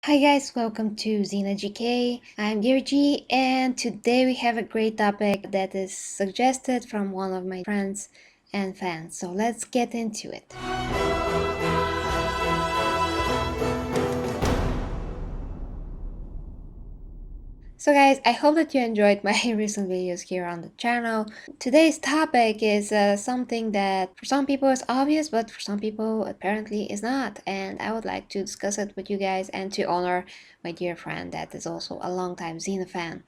Hi guys, welcome to Xena GK. I'm Dear G, and today we have a great topic that is suggested from one of my friends and fans. So let's get into it. So guys, I hope that you enjoyed my recent videos here on the channel. Today's topic is something that for some people is obvious, but for some people apparently is not. And I would like to discuss it with you guys and to honor my dear friend that is also a longtime Xena fan.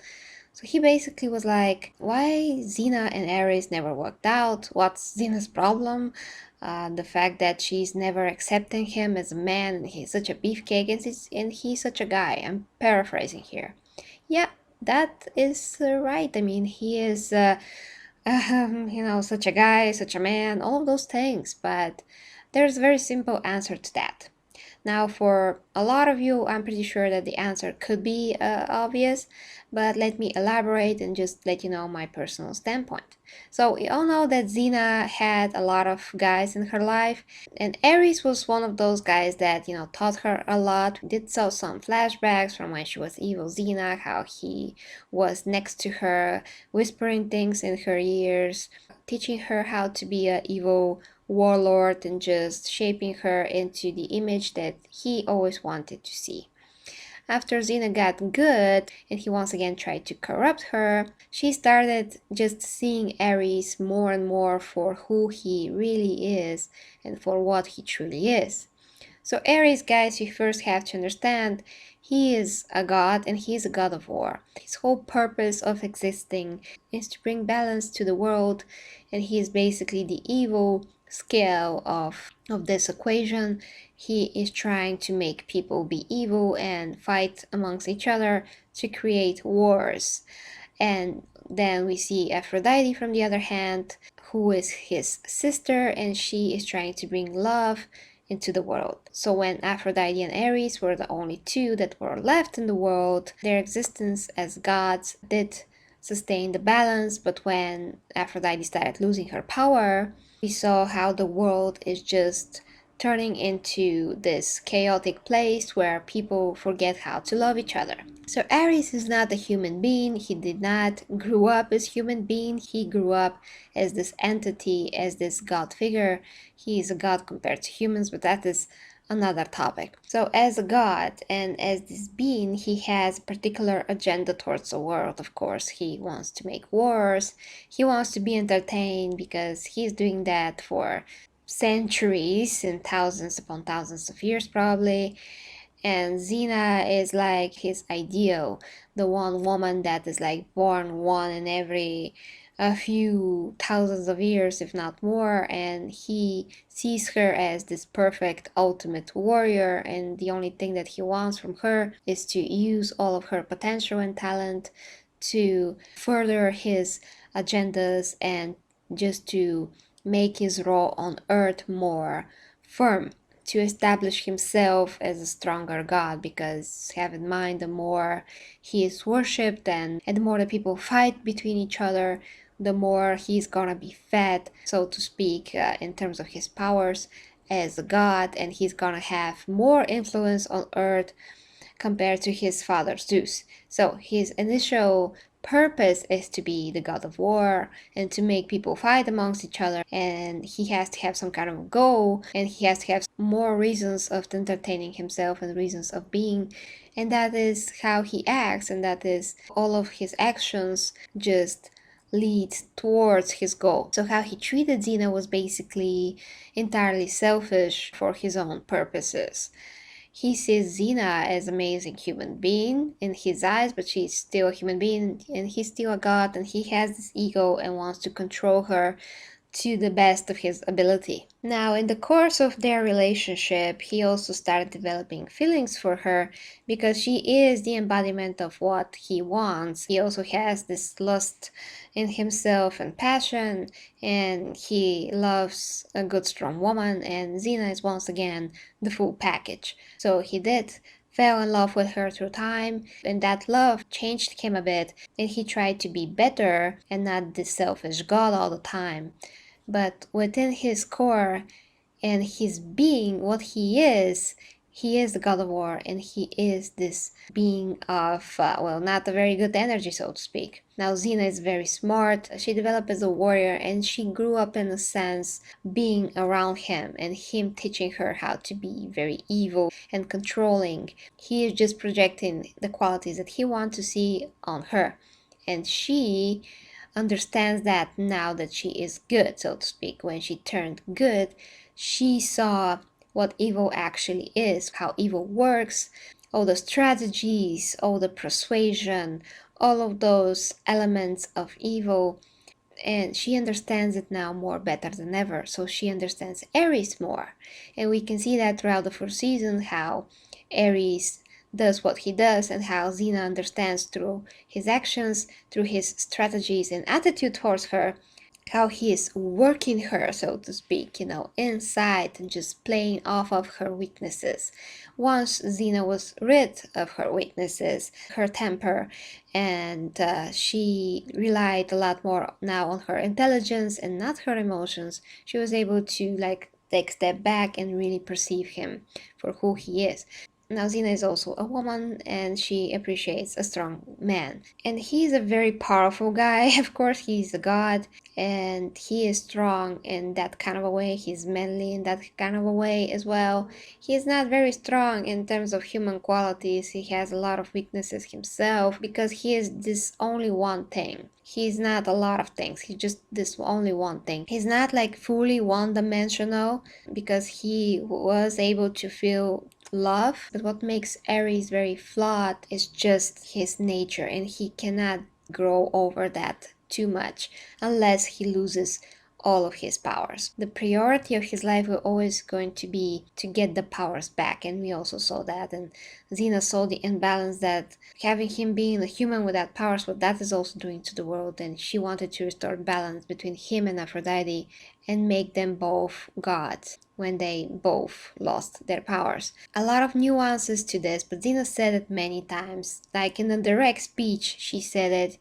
So he basically was like, why Xena and Ares never worked out? What's Xena's problem? The fact that she's never accepting him as a man and he's such a beefcake and he's such a guy. I'm paraphrasing here. Yeah, that is right. I mean, he is, such a guy, such a man, all of those things. But there's a very simple answer to that. Now, for a lot of you, I'm pretty sure that the answer could be obvious, but let me elaborate and just let you know my personal standpoint. So, we all know that Xena had a lot of guys in her life, and Ares was one of those guys that, taught her a lot. We did saw some flashbacks from when she was evil Xena, how he was next to her, whispering things in her ears, teaching her how to be an evil warlord and just shaping her into the image that he always wanted to see. After Xena got good and he once again tried to corrupt her, she started just seeing Ares more and more for who he really is and for what he truly is. So Ares, guys, you first have to understand, he is a god and he is a god of war. His whole purpose of existing is to bring balance to the world, and he is basically the evil scale of this equation. He is trying to make people be evil and fight amongst each other to create wars. And then we see Aphrodite from the other hand, who is his sister, and she is trying to bring love into the world. So when Aphrodite and Ares were the only two that were left in the world, their existence as gods did sustain the balance, but when Aphrodite started losing her power, we saw how the world is just turning into this chaotic place where people forget how to love each other. So Ares is not a human being. He did not grow up as human being. He grew up as this entity, as this god figure. He is a god compared to humans, but that is another topic. So as a god and as this being, he has a particular agenda towards the world. Of course, he wants to make wars. He wants to be entertained because he's doing that for centuries and thousands upon thousands of years probably. And Xena is like his ideal, the one woman that is like born one in every a few thousands of years, if not more, and he sees her as this perfect ultimate warrior, and the only thing that he wants from her is to use all of her potential and talent to further his agendas and just to make his role on Earth more firm, to establish himself as a stronger god, because have in mind, the more he is worshipped and the more the people fight between each other, the more he's gonna be fed, so to speak, in terms of his powers as a god, and he's gonna have more influence on Earth compared to his father Zeus. So his initial purpose is to be the god of war and to make people fight amongst each other, and he has to have some kind of goal, and he has to have more reasons of entertaining himself and reasons of being, and that is how he acts, and that is all of his actions just lead towards his goal. So how he treated Xena was basically entirely selfish for his own purposes. He sees Xena as an amazing human being in his eyes, but she's still a human being and he's still a god, and he has this ego and wants to control her to the best of his ability. Now, in the course of their relationship, he also started developing feelings for her because she is the embodiment of what he wants. He also has this lust in himself and passion, and he loves a good, strong woman, and Xena is once again the full package. So he did fell in love with her through time, and that love changed him a bit, and he tried to be better and not this selfish god all the time. But within his core and his being, what he is, he is the god of war, and he is this being of, well, not a very good energy, so to speak. Now, Xena is very smart. She developed as a warrior, and she grew up in a sense being around him and him teaching her how to be very evil and controlling. He is just projecting the qualities that he wants to see on her. And she understands that now that she is good, so to speak. When she turned good, she saw what evil actually is, how evil works, all the strategies, all the persuasion, all of those elements of evil, and she understands it now more better than ever. So she understands Ares more, and we can see that throughout the first season how Ares does what he does, and how Xena understands through his actions, through his strategies and attitude towards her, how he is working her, so to speak, inside and just playing off of her weaknesses. Once Xena was rid of her weaknesses, her temper, and she relied a lot more now on her intelligence and not her emotions, she was able to take a step back and really perceive him for who he is. Now, Xena is also a woman and she appreciates a strong man. And he's a very powerful guy. Of course, he's a god and he is strong in that kind of a way. He's manly in that kind of a way as well. He's not very strong in terms of human qualities. He has a lot of weaknesses himself because he is this only one thing. He's not a lot of things. He's just this only one thing. He's not like fully one-dimensional because he was able to feel love, but what makes Ares very flawed is just his nature, and he cannot grow over that too much unless he loses all of his powers. The priority of his life will always going to be to get the powers back, and we also saw that, and Xena saw the imbalance that having him being a human without powers, what that is also doing to the world, and she wanted to restore balance between him and Aphrodite and make them both gods when they both lost their powers. A lot of nuances to this, but Xena said it many times. Like in a direct speech, she said it,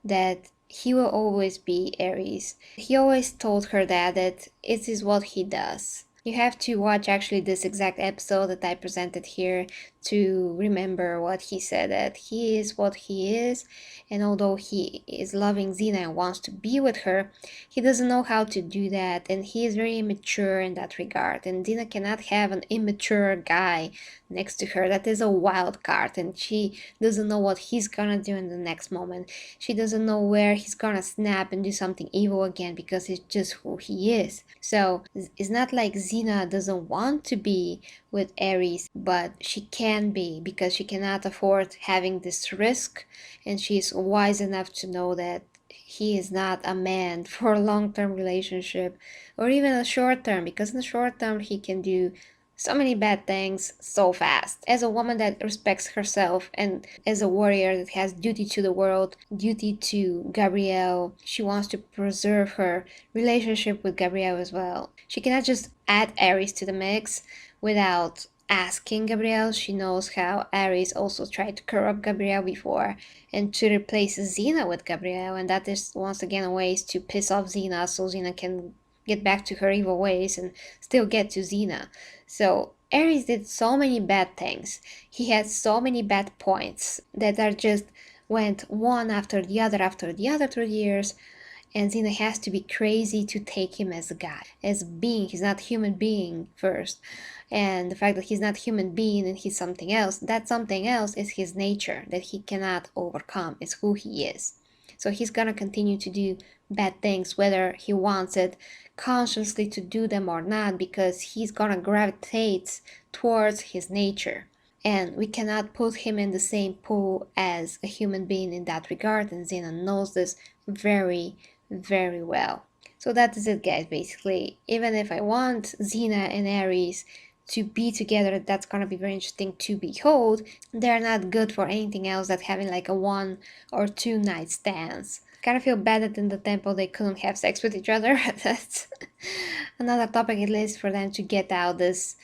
that he will always be Ares. He always told her that it is what he does. You have to watch actually this exact episode that I presented here to remember what he said, that he is what he is, and although he is loving Xena and wants to be with her, he doesn't know how to do that, and he is very immature in that regard, and Xena cannot have an immature guy next to her. That is a wild card, and she doesn't know what he's gonna do in the next moment. She doesn't know where he's gonna snap and do something evil again because it's just who he is. So it's not like Xena doesn't want to be with Ares, but she can be because she cannot afford having this risk, and she's wise enough to know that he is not a man for a long-term relationship or even a short-term, because in the short term he can do so many bad things so fast. As a woman that respects herself and as a warrior that has duty to the world, duty to Gabrielle, she wants to preserve her relationship with Gabrielle as well. She cannot just add Ares to the mix without asking Gabrielle. She knows how Ares also tried to corrupt Gabrielle before and to replace Xena with Gabrielle, and that is once again ways to piss off Xena so Xena can get back to her evil ways and still get to Xena. So Ares did so many bad things. He had so many bad points that are just went one after the other through the years, and Xena has to be crazy to take him as a guy, as a being. He's not human being first, and the fact that he's not human being and he's something else, that something else is his nature that he cannot overcome. It's who he is. So he's gonna continue to do bad things whether he wants it consciously to do them or not, because he's gonna gravitate towards his nature, and we cannot put him in the same pool as a human being in that regard, and Xena knows this very, very well. So that is it, guys. Basically, even if I want Xena and Ares to be together, that's gonna be very interesting to behold. They're not good for anything else than having like a 1 or 2 night stands. Kind of feel bad that in the temple they couldn't have sex with each other. That's another topic, at least, for them to get out this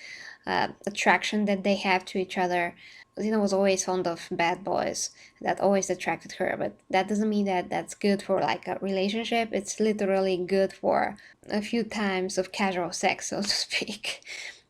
attraction that they have to each other. Xena was always fond of bad boys. That always attracted her, but that doesn't mean that that's good for like a relationship. It's literally good for a few times of casual sex, so to speak.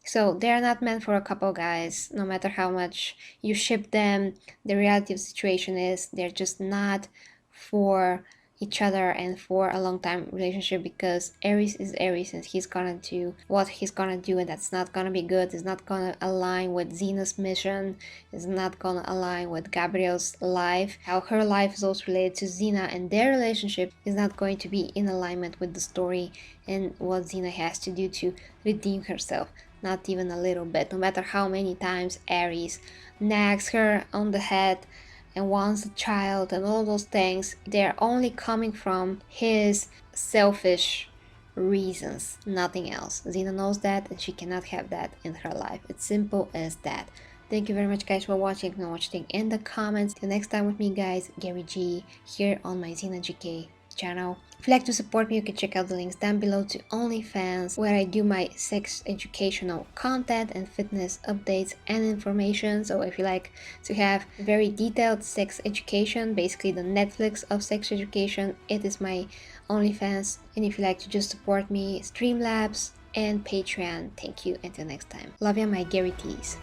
So they are not meant for a couple, guys. No matter how much you ship them, the reality of the situation is they're just not for each other and for a long time relationship, because Ares is Ares and he's gonna do what he's gonna do, and that's not gonna be good. It's not gonna align with Xena's mission. It's not gonna align with Gabriel's life. How her life is also related to Xena, and their relationship is not going to be in alignment with the story and what Xena has to do to redeem herself. Not even a little bit. No matter how many times Ares nags her on the head and wants a child and all those things, they're only coming from his selfish reasons, nothing else. Xena knows that and she cannot have that in her life. It's simple as that. Thank you very much, guys, for watching. Know what you think in the comments. Till next time with me, guys, Gary G here on my Xena GK channel. If you'd like to support me, you can check out the links down below to OnlyFans, where I do my sex educational content and fitness updates and information. So if you like to have very detailed sex education, basically the Netflix of sex education, it is my OnlyFans. And if you like to just support me, Streamlabs and Patreon. Thank you. Until next time. Love you, my Gary T's.